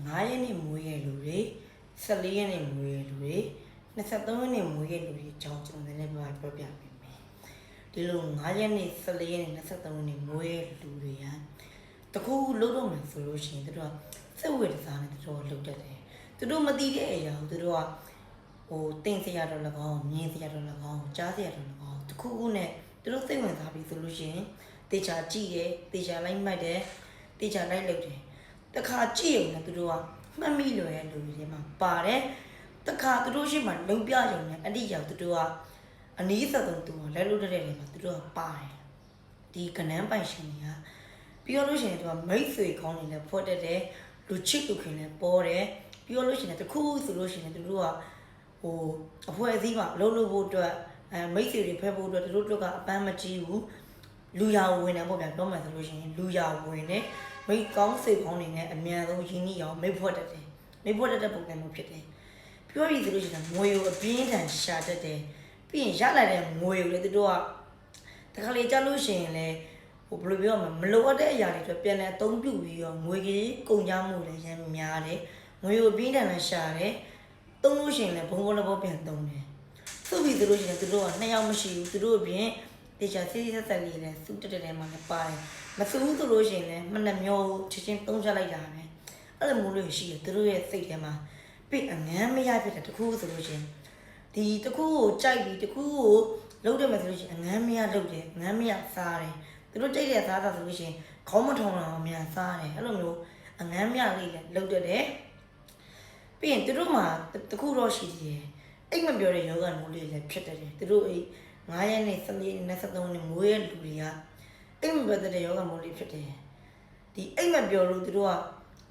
9ရက်နေ့မွေးရလူတွေ14ရက်နေ့မွေးရလူတွေ23ရက်နေ့မွေးရလူတွေအကြောင်းကျွန်တော်လည်းပြောပြပေးမယ်ဒီလို9ရက်နေ့14ရက်နေ့23ရက်နေ့မွေးရလူတွေကတခုလုံးတော့မှဆိုလို့ရှိရင်တို့ကစိတ်ဝေဒနာနဲ့တို့လှုပ်တတ်တယ်တို့မသိတဲ့အရာကိုတို့ကတင်စရာတော့၎င်းမြင်စရာတော့၎င်းကြားစရာတော့၎င်းတခုခုနဲ့တို့စိတ်ဝင်စားပြီးဆိုလို့ရှိရင်တေချာကြည့်တယ်တေချာလိုက်မှတ်တယ်တေချာလိုက်လုပ်တယ်တခါကြည့်ရုံနဲ့တို့ကမှတ်မိလွယ်တဲ့လူတွေမှာပါတယ်တခါတို့ရှိမှလုံပြရုံနဲ့အတိအကျတို့ကအနည်းဆက်ဆုံးသူလဲလို့တဲ့နေမှာတို့ကပါတယ်ဒီကနန်းပိုင်ရှင်တွေကပြောလို့ရှိရင်တို့ကမိတ်ဆွေကောင်းနေလဲဖွက်တတ်တယ်လူချစ်လူခင်လဲပေါ်တယ်ပြောလို့ရှိရင်တခုဆိုလို့ရှိရင်တို့ကအဖွဲအစည်းမှာလှုပ်လို့ဖို့အတွက်မိတ်ဆွေတွေဖဲဖို့အတွက်တို့ကအပန်းမကြီးဘူးလူရဝင်တယ်ပေါ့ဗျာပြောမှဆိုလို့ရှိရင်လူရဝင်တယ်မိတ်ကောင်းစိတ်ကောင်းနေတဲ့အမြန်ဆုံးရင်းနှီးအောင်မိတ်ဖွက်တတ်တယ်မိတ်ဖွက်တတ်တဲ့ပုံစံမျိုးဖြစ်တယ်ပြောရည်ဆိုလို့ရှိရင်ငွေကိုအပြင်းထန်ရှာတတ်တယ်ပြီးရင်ရလာတဲ့ငွေကိုလေတို့ကတခါလေကြားလို့ရှိရင်လေဘယ်လိုပြောမလဲမလိုအပ်တဲ့အရာတွေအတွက်ပြန်လဲအသုံးပြုပြီးတော့ငွေကြီးကုန်ကြမှုလည်းရမ်းများတယ်ငွေကိုအပြင်းထန်နဲ့ရှာတယ်သုံးလို့ရှိရင်လည်းဘုံဘုံလည်းပေါ့ပြန်သုံးတယ်သူ့ပြီးဆိုလို့ရှိရင်တို့က2ယောက်မရှိဘူးတို့အပြင်တေချာစီးဆက်ဆက်လေးလည်းစုတက်တဲ့မှာလည်းပါတယ်မစုဘူးဆိုလို့ရှိရင်လည်းမနှမျိုးချင်းချင်းသုံးချလိုက်တာပဲအဲ့လိုမျိုးလို့ရှိရတို့ရဲ့စိတ်ထဲမှာပြအငမ်းမရဖြစ်တဲ့တခုဆိုလို့ရှိရင်ဒီတခုကိုကြိုက်ပြီးတခုကိုလုံးတယ်မယ်ဆိုလို့ရှိရင်အငမ်းမရလုပ်တယ်အငမ်းမရစားတယ်တို့ကြိုက်တဲ့စားတာဆိုလို့ရှိရင်ခေါင်းမထုံအောင်အများစားတယ်အဲ့လိုမျိုးအငမ်းမရလေးလည်းလုပ်တတ်တယ်ပြီးရင်တို့မှာတခုတော့ရှိသေးတယ်အိတ်မပြောတဲ့ယောဂမျိုးလေးလည်းဖြစ်တတ်တယ်တို့အဲ့9ရက်နေ့14ရက်နေ့23ရက်နေ့မိုးရဲ့လူတွေကအိတ်မပြောတဲ့ယောဂမျိုးလေးဖြစ်တယ်ဒီအိတ်မပြောလို့တို့က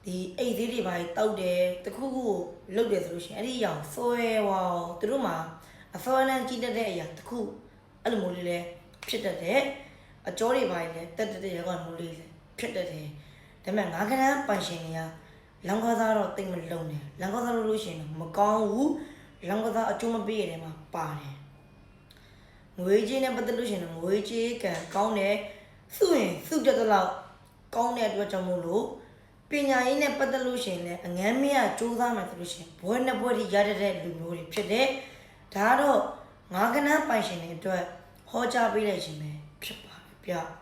ဒီအိတ်သေးတွေပါတောက်တယ်တခုခုကိုလုပ်တယ်ဆိုလို့ရှိရင်အဲ့ဒီရောင်ဆွဲဝါတို့မှာအဖော်လန်ကြည့်တတ်တဲ့အရာတခုအဲ့လိုမျိုးလေးလည်းဖြစ်တတ်တယ်အကျော်တွေပါလည်းတက်တဲ့ယောဂမျိုးလေးလည်းဖြစ်တတ်တယ်ဒါပေမဲ့ငါးကရန်ပိုင်ရှင်တွေကလောင်ကစားတော့တိတ်မလုံးနဲ့လောင်ကစားလို့ရှိရင်မကောင်းဘူးလောင်ကစားအကျိုးမပေးရတဲ့မှာပါတယ်ငွေကြေးနဲ့ပတ်သက်လို့ရှိရင်ငွေကြေးကံကောင်းတယ်စုရင်စုတက်တဲ့လောက်ကောင်းတဲ့အတွက်ကြောင့်မို့လို့ပညာရေးနဲ့ပတ်သက်လို့ရှိရင်လည်းအငမ်းမရစူးစမ်းမှဆိုလို့ရှိရင်ဘွဲနဲ့ဘွဲတွေရတဲ့လူမျိုးတွေဖြစ်တယ်ဒါကတော့ငါးကနန်းပိုင်ရှင်တွေအတွက်ဟောကြားပေးလိုက်ခြင်းပဲဖြစ်ပါတယ်ဗျ